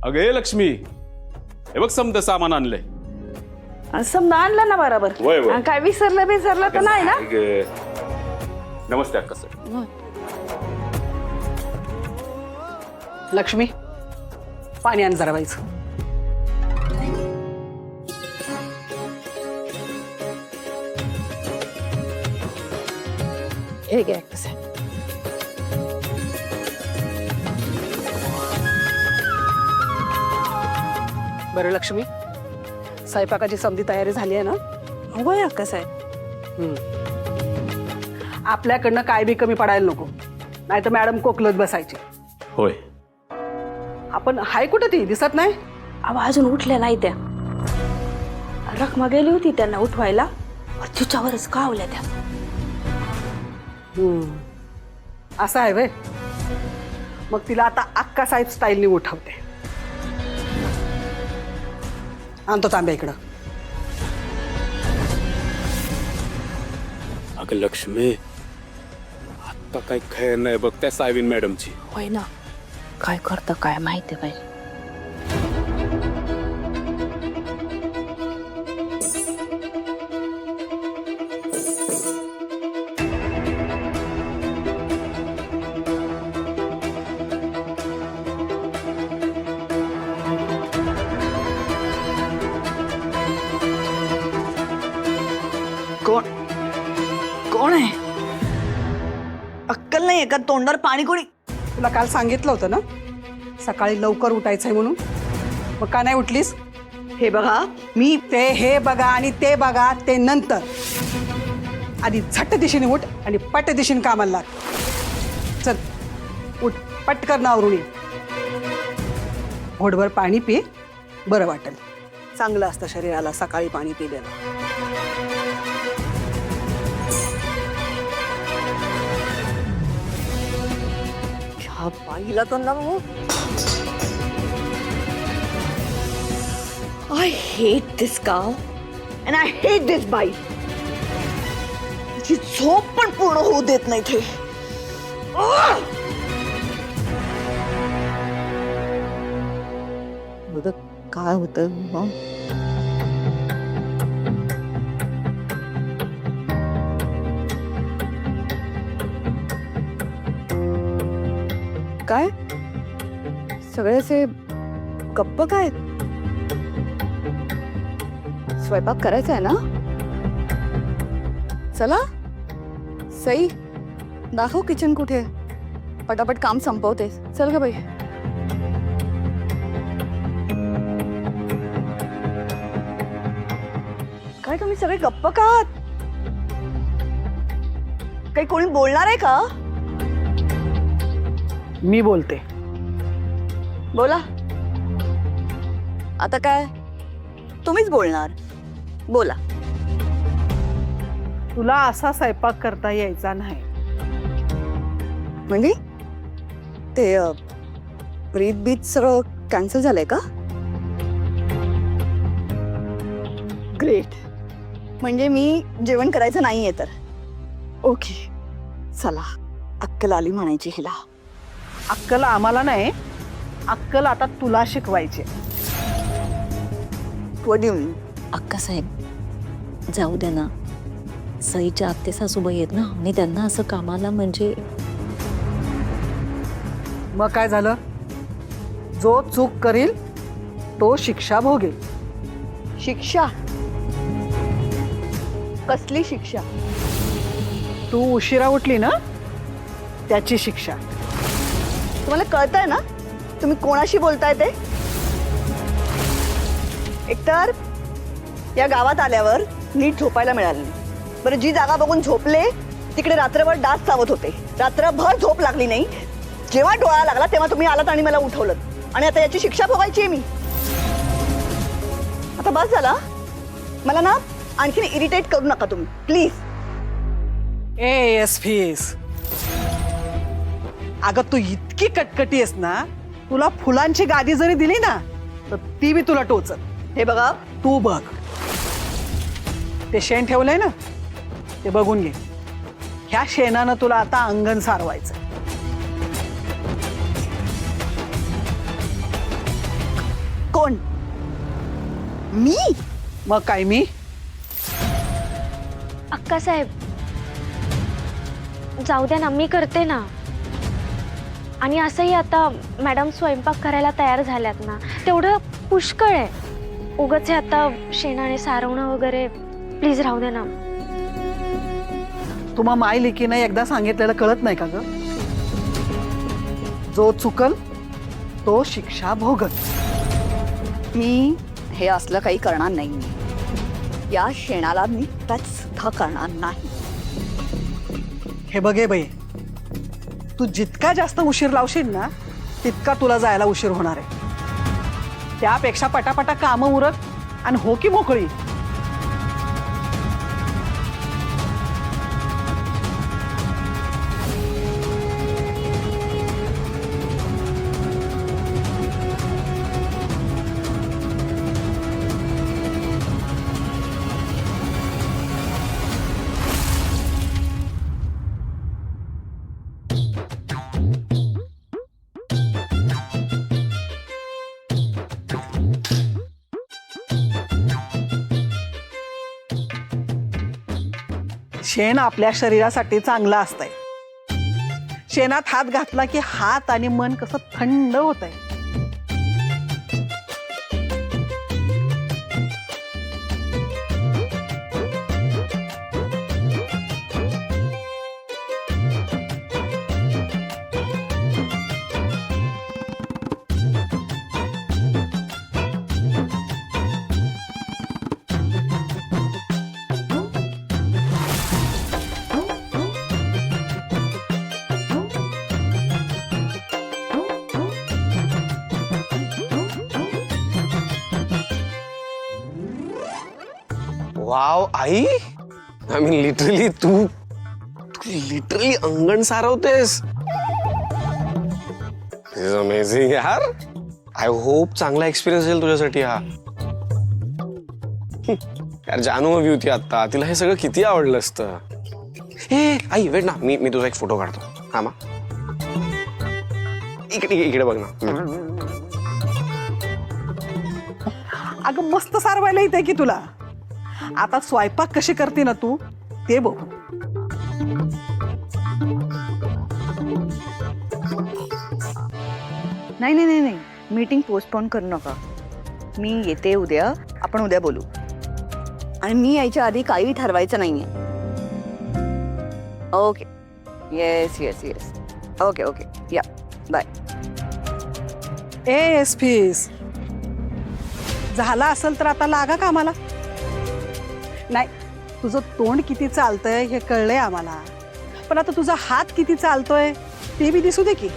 अगं हे लक्ष्मी, हे बघ समद सामान आणलंय. समजा आणलं ना बरोबर. वय, वय. काय विसरलं तर नाही ना? नमस्ते अक्का सर. लक्ष्मी, पाणी आण जरा बाईचं. हे घ्या कसं. बरं लक्ष्मी, स्वयंपाकाची समधी तयारी झाली आहे ना? होय कसं आहे. आपल्याकडनं काय बी कमी पडायला नको, नाही तर मॅडम कोकलत बसायची. होय. आपण हाय कुठं ती दिसत नाही? अहो अजून उठल्या नाही त्या. रखमा गेली होती त्यांना उठवायला, तिच्यावरच कावल्या त्या. असं आहे वे. मग तिला आता अक्का साहेब स्टाईलनी उठवते. आणतो तांब्या इकडं. अगं लक्ष्मी, आता काही खैर नाही बघ त्या सायबीन मॅडमची. होय ना, काय करतं काय माहिती बाई. कोण कोण आहे? अक्कल नाहीये का? तोंडावर पाणी कोणी? तुला काल सांगितलं होतं ना सकाळी लवकर उठायचंय म्हणून, मग का नाही उठलीस? हे बघा, मी ते हे बघा आणि ते बघा ते नंतर. आधी झट्ट दिशेने उठ आणि पट दिशेने कामाला लाग. चल उठ, पटकन आवरून ये. घोटभर पाणी पी, बरं वाटेल. चांगलं असतं शरीराला सकाळी पाणी पिलेलं. ह्या बाईला तर ना, I hate this cow and I hate this बाई. तिची झोप पण पूर्ण होऊ देत नाही ते. काय होतं मग? काय सगळे असे गप्प काय? स्वयंपाक करायचा आहे ना? चला सई, दाखव किचन कुठे आहे. पटापट काम संपवते. चल ग बाई. काय तुम्ही सगळे गप्प का आहात? काही कोणी बोलणार आहे का? मी बोलते. बोला. आता काय तुम्हीच बोलणार? बोला. तुला असा स्वयंपाक करता यायचा नाही. म्हणजे ते प्रीत बीत सगळं कॅन्सल झालंय का? ग्रेट. म्हणजे मी जेवण करायचं नाहीये तर ओके. चला, अक्कल आली म्हणायची हिला. अक्कल आम्हाला नाही, अक्कल आता तुला शिकवायची. व्हॉट डू यू मीन? अक्का साहेब जाऊ द्या ना. सईच्या आत्ते सासूबाई आहेत ना, आणि त्यांना असं कामाला म्हणजे. मग काय झालं? जो चूक करील तो शिक्षा भोगेल. शिक्षा? कसली शिक्षा? तू उशिरा उठली ना, त्याची शिक्षा. तुम्हाला कळतंय ना तुम्ही कोणाशी बोलताय ते? एकतर या गावात आल्यावर नीट झोपायला मिळालं नाही. बरं, जी जागा बघून झोपले तिकडे रात्रभर डास चावत होते. रात्रभर झोप लागली नाही. जेव्हा डोळा लागला तेव्हा तुम्ही आलात आणि मला उठवलं, आणि आता याची शिक्षा भोगायची आहे मी. आता बस झाला. मला ना आणखीन इरिटेट करू नका तुम्ही प्लीज. S fees. अगं तू इतकी कटकटी आहेस ना, तुला फुलांची गादी जरी दिली ना तर ती बी तुला टोचत. हे बघा, तू बघ, ते शेण ठेवलंय ना, ते बघून घे. ह्या शेणानं तुला आता अंगण सारवायचं. कोण? मी? मग काय मी? अक्कासाहेब, जाऊ द्या ना, मी करते ना. आणि असंही आता मॅडम स्वयंपाक करायला तयार झाल्यात ना, तेवढं पुष्कळ आहे. उगाच हे आता शेणाने सारवणं वगैरे, प्लीज राहू दे ना. तुम्हा माय लेकीनं एकदा सांगितलेलं कळत नाही का ग? जो चुकल तो शिक्षा भोगल. मी हे असलं काही करणार नाही. या शेणाला मी टच सुद्धा करणार नाही. हे बघे बाई, तू जितका जास्त उशीर लावशील ना तितका तुला जायला उशीर होणार आहे. त्यापेक्षा पटापटा कामं उरक आणि हो की मोकळी. शेण आपल्या शरीरासाठी चांगलं असतंय. शेणात हात घातला की हात आणि मन कसं थंड होतंय. वाव आई, आय मीन लिटरली तू लिटरली अंगण सारवतेस. इज अमेझिंग यार. आय होप चांगला एक्सपिरियन्स येईल तुझ्यासाठी हा. यार जानू हवी होती आता, तिला हे सगळं किती आवडलं असतं. हे आई वेट ना, मी तुझा एक फोटो काढतो. हा मा इकडे इकडे बघ ना. अगं मस्त सारवायला येते की तुला. आता स्वयंपाक कशी करते ना तू ते बघू. नाही नाही नाही नाही, मीटिंग पोस्टपोन करू नका. मी येते उद्या, आपण उद्या बोलू. आणि मी यायच्या आधी काही ठरवायचं नाहीये. Okay, yes yes yes, okay okay, या बाय. एस फीस झाला असेल तर आता लागा कामाला. नाही, तुझं तोंड किती चालतंय हे कळलंय आम्हाला, पण आता तुझा हात किती चालतोय ते बी दिसू दे की.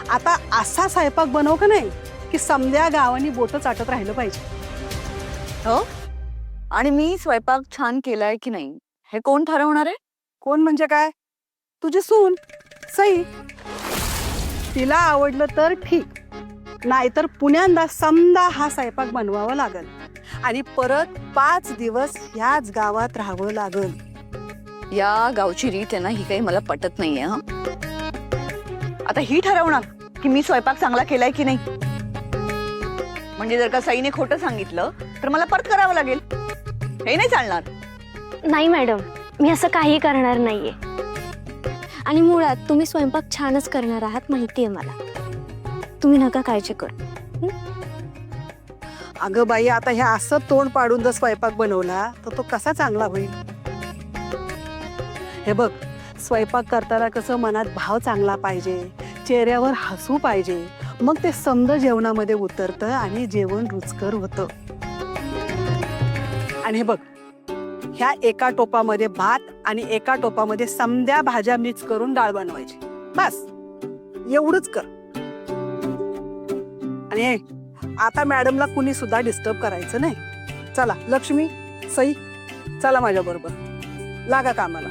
आता असा स्वयंपाक बनव का नाही की समद्या गावानी बोट चाटत राहिलं पाहिजे. हो, आणि मी स्वयंपाक छान केलाय की नाही हे कोण ठरवणार आहे? कोण म्हणजे काय? तुझी सून सई. तिला आवडलं तर ठीक, नाहीतर पुण्यांदा समदा हा स्वयंपाक बनवावा लागल आणि परत 5 दिवस ह्याच गावात राहावं लागल. या गावची रीत आहे ना, ही काही मला पटत नाहीये. हा, आता ही ठरवणार की मी स्वयंपाक चांगला केलाय की नाही. म्हणजे जर का सईने खोटं सांगितलं तर मला परत करावं लागेल. हे नाही चालणार. नाही मॅडम, मी असं काही करणार नाहीये. आणि मुळात तुम्ही स्वयंपाक छानच करणार आहात माहितीये मला. तुम्ही नका काळजी करू. अगं बाई, आता ह्या असं तोंड पाडून जर स्वयंपाक बनवला तर तो कसा चांगला होईल. हे बघ, स्वयंपाक करताना कसं मनात भाव चांगला पाहिजे, चेहऱ्यावर हसू पाहिजे, मग ते समद जेवणामध्ये उतरतं आणि जेवण रुचकर होतं. आणि हे बघ, ह्या एका टोपामध्ये भात आणि एका टोपामध्ये समद्या भाज्या मिक्स करून डाळ बनवायची. बस एवढंच कर. आणि आता मॅडमला कुणी सुद्धा डिस्टर्ब करायचं नाही. चला लक्ष्मी, सई, चला माझ्या बरोबर, लागा कामाला.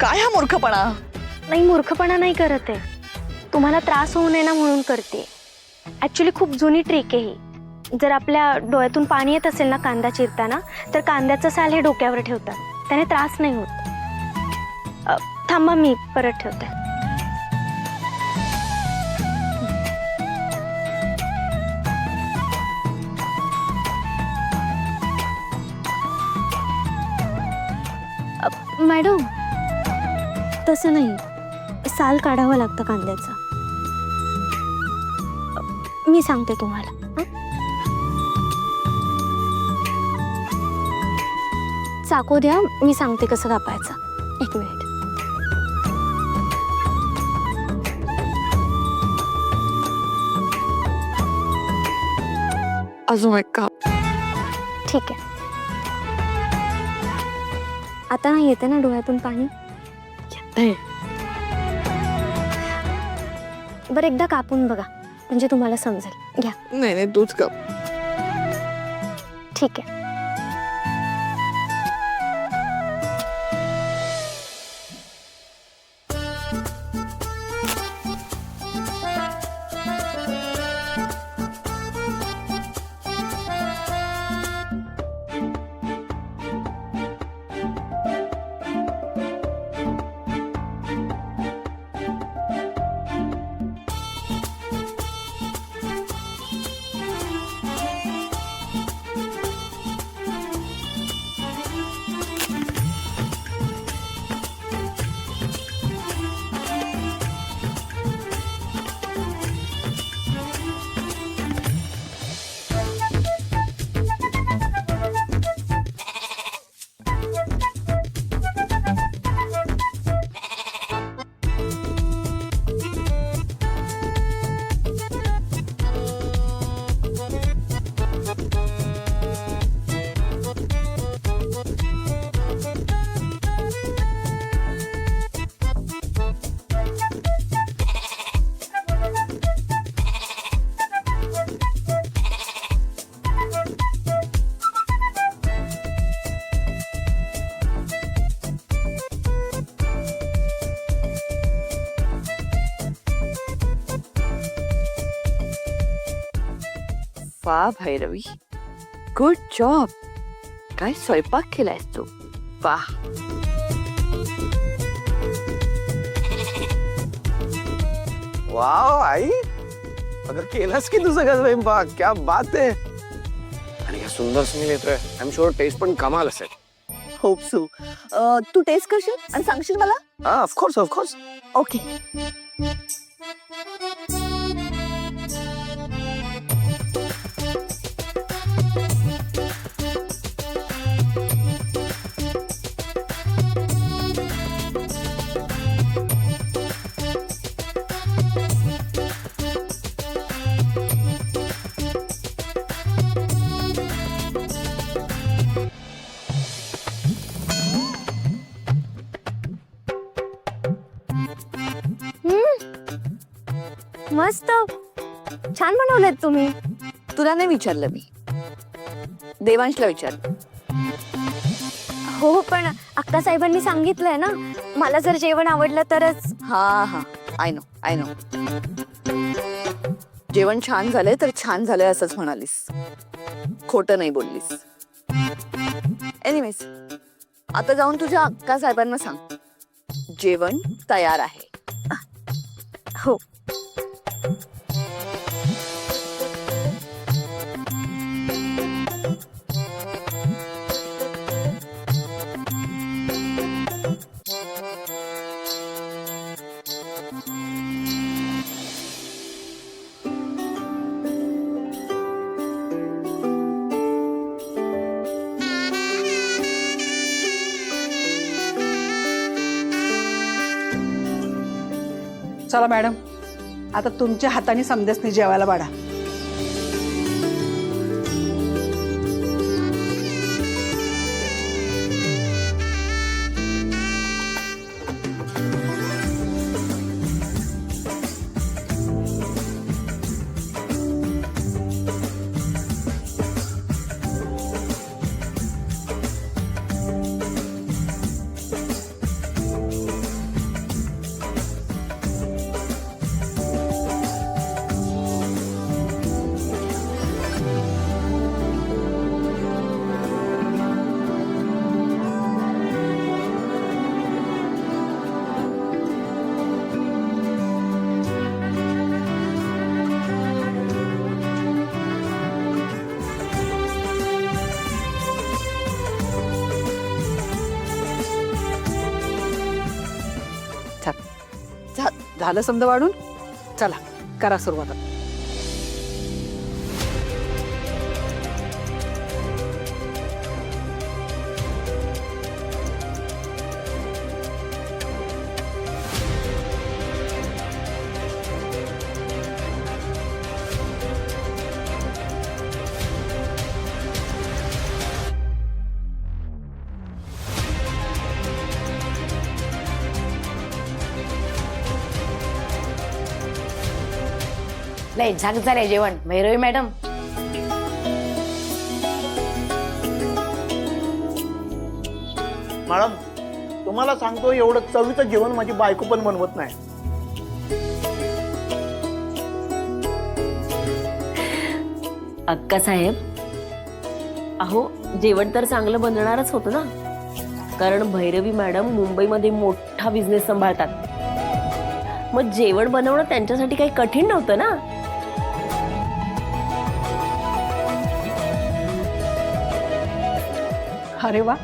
काय हा मूर्खपणा? नाही, मूर्खपणा नाही करत आहे, तुम्हाला त्रास होऊ नये ना म्हणून करते. ऍक्च्युली खूप जुनी ट्रिक आहे ही. जर आपल्या डोळ्यातून पाणी येत असेल ना कांदा चिरताना, तर कांद्याचं साल हे डोक्यावर ठेवतात, त्याने त्रास नाही होत. थांबा, मी परत ठेवते. मॅडम, तसं नाही, साल काढावं लागतं कांद्याचं. मी सांगते तुम्हाला. हं? चाकू द्या, मी सांगते कसं कापायचं. 1 मिनिट. अजून एक काप. ठीक आहे. आता नाही येते ना डोळ्यातून पाणी? बरं, एकदा कापून बघा म्हणजे तुम्हाला समजेल. घ्या. नाही नाही, तूच काप. ठीक आहे. वा भैरवी, गुड जॉब. काय स्वयंपाक केलायस तू? वा. वाव आई, अगं केलास की तू सगळं स्वयंपाक. क्या बात आहे. आणि काय सुंदर स्मेल येतोय. आय एम शुअर टेस्ट पण कमाल असेल. Hope so. तू टेस्ट करशील आणि सांगशील मला? हा, ऑफकोर्स ऑफकोर्स. ओके. मस्त, छान बनवलेत तुम्ही. तुला नाही विचारलं मी, देवांशला विचारलं. हो, पण अक्का साहेबांनी सांगितलंय ना, मला जर जेवण आवडलं तरच. हा हा, आय नो आय नो. जेवण छान झालंय तर छान झालंय असंच म्हणालीस, खोटं नाही बोललीस. एनिवेज, आता जाऊन तुझ्या अक्का साहेबांना सांग जेवण तयार आहे. हो. चला मॅडम, आता तुमच्या हाताने समदेसनी जेवायला वाढा. झालं समजा वाढून. चला करा सुरुवात. नाही झाक झालंय जेवण. भैरवी मॅडम, मॅडम तुम्हाला सांगतो, एवढं चवीचं जेवण माझी बायको पण बनवत नाही. अक्का साहेब, अहो जेवण तर चांगलं बनणारच होतं ना, कारण भैरवी मॅडम मुंबईमध्ये मोठा बिझनेस सांभाळतात. मग जेवण बनवणं त्यांच्यासाठी काही कठीण नव्हतं ना. अरे वा,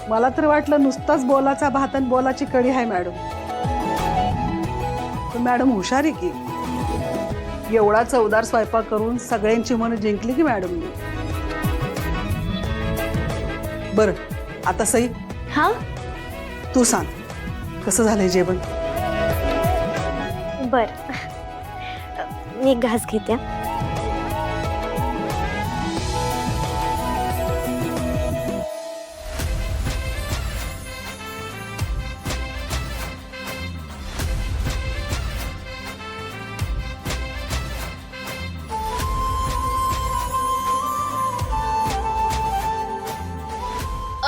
मला तर वाटलं नुसताच बोलाचा भात आणि बोलाची कढी आहे मॅडम. पण मॅडम हुशार आहे की, एवढा चवदार स्वयंपाक करून सगळ्यांची मन जिंकली की मॅडमनी. बरं आता सई, हा तू सांग कसं झालंय जेवण. बर, मी एक घास घेते हा.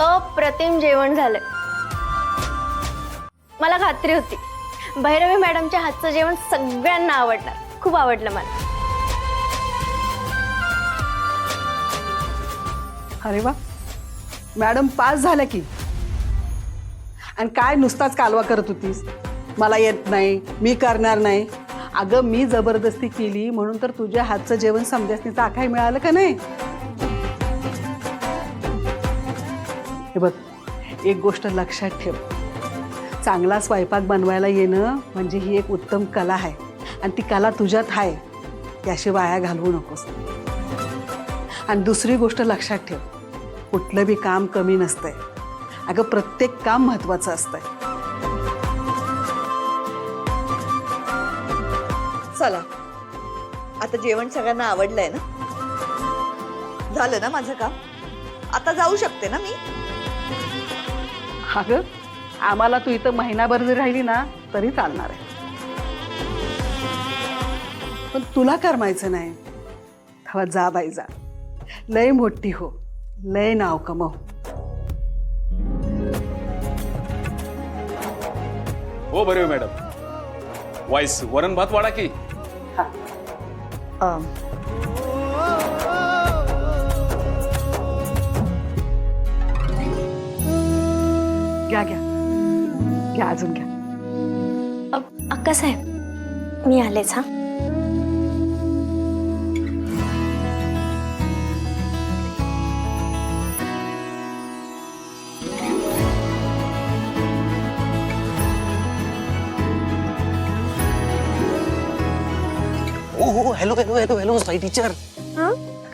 अप्रतिम जेवण झालंय. मला खात्री होती भैरवी मॅडमच्या हातचं जेवण सगळ्यांना आवडणार. खूप आवडलं मला. अरे वा, मॅडम पास झाल्या की. आणि काय नुसताच कालवा करत होतीस, मला येत नाही, मी करणार नाही. अगं मी जबरदस्ती केली म्हणून तर तुझ्या हातचं जेवण समजासनीचं आखाय मिळालं का नाही. हे बघ, एक गोष्ट लक्षात ठेव, चांगला स्वयंपाक बनवायला येणं म्हणजे ही एक उत्तम कला आहे. आणि ती कला तुझ्यात आहे, त्याशिवाय वाया घालवू नकोस. आणि दुसरी गोष्ट लक्षात ठेव, कुठलं बी काम कमी नसतंय. अगं प्रत्येक काम महत्वाचं असतंय. चला आता जेवण सगळ्यांना आवडलंय ना, झालं ना माझं काम, आता जाऊ शकते ना मी. अगं आम्हाला तू इथं महिनाभर जरी राहिली ना तरी चालणार आहे, पण तुला करमायचं नाही. तेव्हा जा बाई जा, लय मोठी हो, लय नाव कमव. हो भैरवी मॅडम, वाईस वरण भात वाढा की. घ्या घ्या घ्या, अजून घ्या. अक्का साहेब, मी आलेच हा. ओ hello hello hello hello Sai teacher.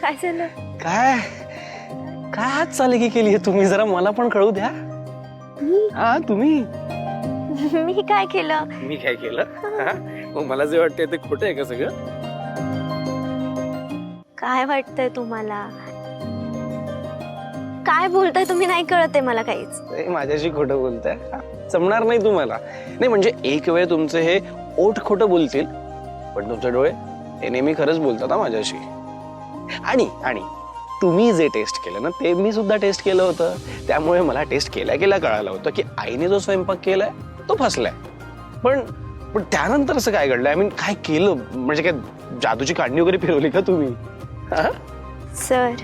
काय झालं? काय काय हात चालगी केली आहे तुम्ही, जरा मला पण कळू द्या. हा तुम्ही. मी काय केलं? मी काय केलं? मग मला जे वाटतंय ते खोटं आहे का सगळं? काय वाटतंय तुम्हाला? काय बोलताय तुम्ही, नाही कळत आहे मला काहीच. माझ्याशी खोटं बोलताय, जमणार नाही तुम्हाला. नाही म्हणजे एक वेळ तुमचे हे ओठ खोटं बोलतील, पण तुमचे डोळे हे नेहमी खरंच बोलतात ना माझ्याशी. आणि आणि तुम्ही जे टेस्ट केलं ना ते मी सुद्धा टेस्ट केलं होतं. त्यामुळे मला टेस्ट केल्या केल्या कळालं होतं की आईने जो स्वयंपाक केलाय तो फसलाय. पण पण त्यानंतर असं काय घडलं, आय मीन काय केलं, म्हणजे काय जादूची काढणी वगैरे फिरवली का तुम्ही? सर,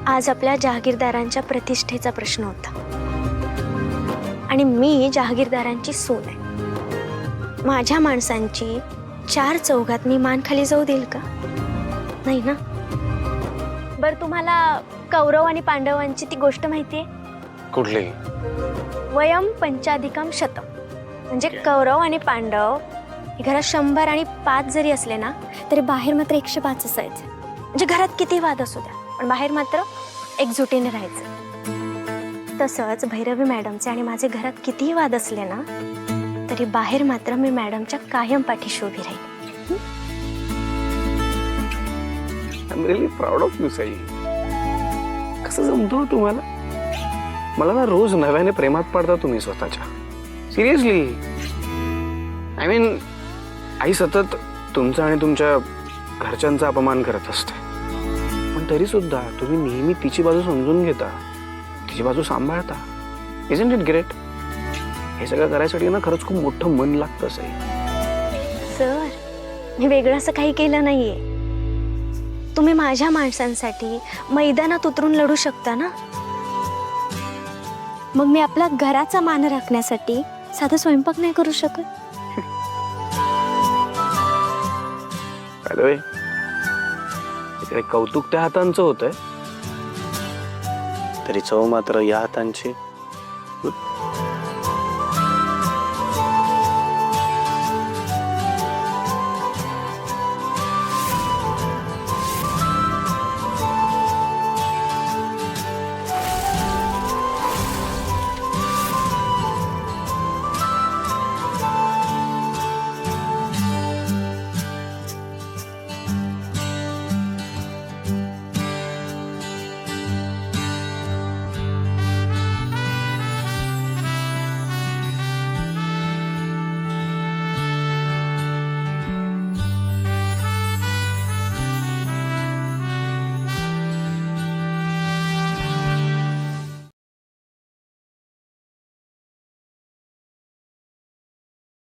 आज आपल्या जहागीरदारांच्या प्रतिष्ठेचा प्रश्न होता आणि मी जहागीरदारांची सून आहे. माझ्या माणसांची चार चौघात मी मान खाली जाऊ देईल का? नाही ना. बरं, तुम्हाला कौरव आणि पांडवांची ती गोष्ट माहितीये? कुठली? वयम पंचाधिकम शतम. म्हणजे कौरव आणि पांडव हे घरात 100 आणि 5 जरी असले ना तरी बाहेर मात्र 105 असायचे. म्हणजे घरात किती वाद असू द्या पण बाहेर मात्र एकजुटीने राहायचं. तसंच भैरवी मॅडमचे आणि माझे घरात कितीही वाद असले ना तरी बाहेर मात्र मी मॅडमच्या कायम पाठीशी उभी राहील. I am really proud of you Sai. कसं जमतो तुम्हाला? मला ना रोज नव्याने प्रेमात पडता तुम्ही स्वतःच्या. सिरियसली. आय मीन आई सतत तुमचा आणि तुमच्या घरच्यांचा अपमान करत असते पण तरी सुद्धा तुम्ही नेहमी तिची बाजू समजून घेता, तिची बाजू सांभाळता. Isn't it great? हे सगळं करायसाठी ना खरंच खूप मोठं मन लागतं साई. सर मी वेगळं असं काही केलं नाहीये. तुम्ही माझ्या माणसांसाठी मैदानात उतरून लढू शकता ना. मग मी आपल्या घराचा मान राखण्यासाठी साधा स्वयंपाक नाही करू शकत? बाय द वे इकडे कौतुक त्या हातांचं होतंय तरी चव मात्र या हातांची.